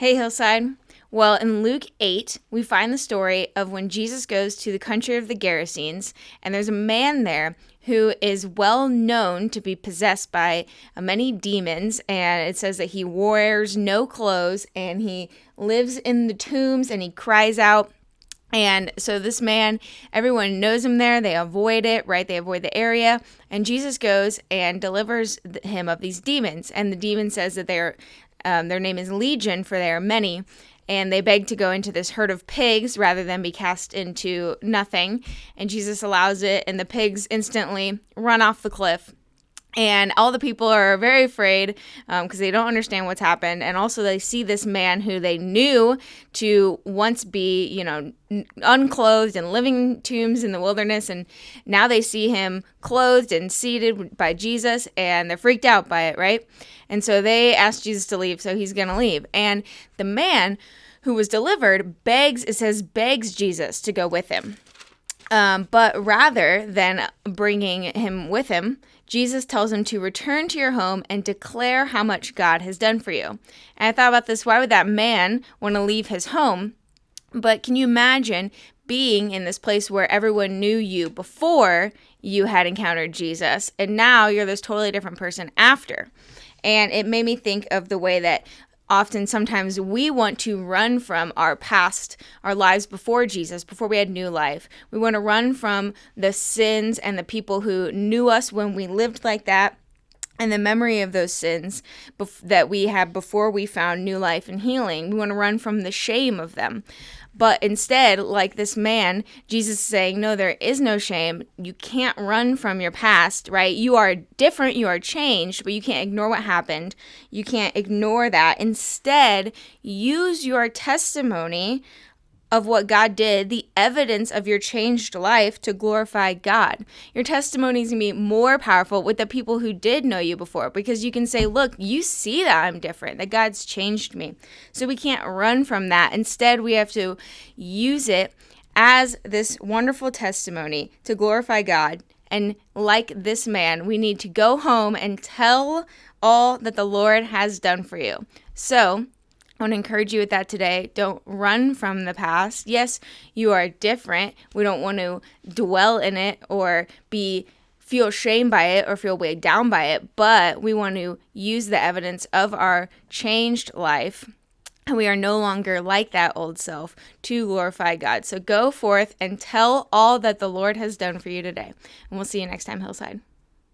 Hey, Hillside. Well, in Luke 8, we find the story of when Jesus goes to the country of the Gerasenes, and there's a man there who is well known to be possessed by many demons, and it says that he wears no clothes, and he lives in the tombs, and he cries out. And so this man, everyone knows him there. They avoid it, right? They avoid the area. And Jesus goes and delivers him of these demons. And the demon says that their name is Legion, for they are many. And they beg to go into this herd of pigs rather than be cast into nothing. And Jesus allows it, and the pigs instantly run off the cliff. And all the people are very afraid because they don't understand what's happened. And also they see this man who they knew to once be, unclothed and living in tombs in the wilderness. And now they see him clothed and seated by Jesus, and they're freaked out by it, right? And so they ask Jesus to leave, so he's going to leave. And the man who was delivered begs Jesus to go with him. But rather than bringing him with him, Jesus tells him to return to your home and declare how much God has done for you. And I thought about this. Why would that man want to leave his home? But can you imagine being in this place where everyone knew you before you had encountered Jesus, and now you're this totally different person after? And it made me think of the way that often sometimes we want to run from our past, our lives before Jesus, before we had new life. We want to run from the sins and the people who knew us when we lived like that, and the memory of those sins that we had before we found new life and healing. We want to run from the shame of them. But instead, like this man, Jesus is saying, no, there is no shame. You can't run from your past, right? You are different, you are changed, but you can't ignore what happened. You can't ignore that. Instead, use your testimony of what God did, the evidence of your changed life, to glorify God. Your testimony is going to be more powerful with the people who did know you before, because you can say, look, you see that I'm different, that God's changed me. So we can't run from that. Instead, we have to use it as this wonderful testimony to glorify God. And like this man, we need to go home and tell all that the Lord has done for you. So I want to encourage you with that today. Don't run from the past. Yes, you are different. We don't want to dwell in it or feel shamed by it or feel weighed down by it, but we want to use the evidence of our changed life, and we are no longer like that old self, to glorify God. So go forth and tell all that the Lord has done for you today. And we'll see you next time, Hillside.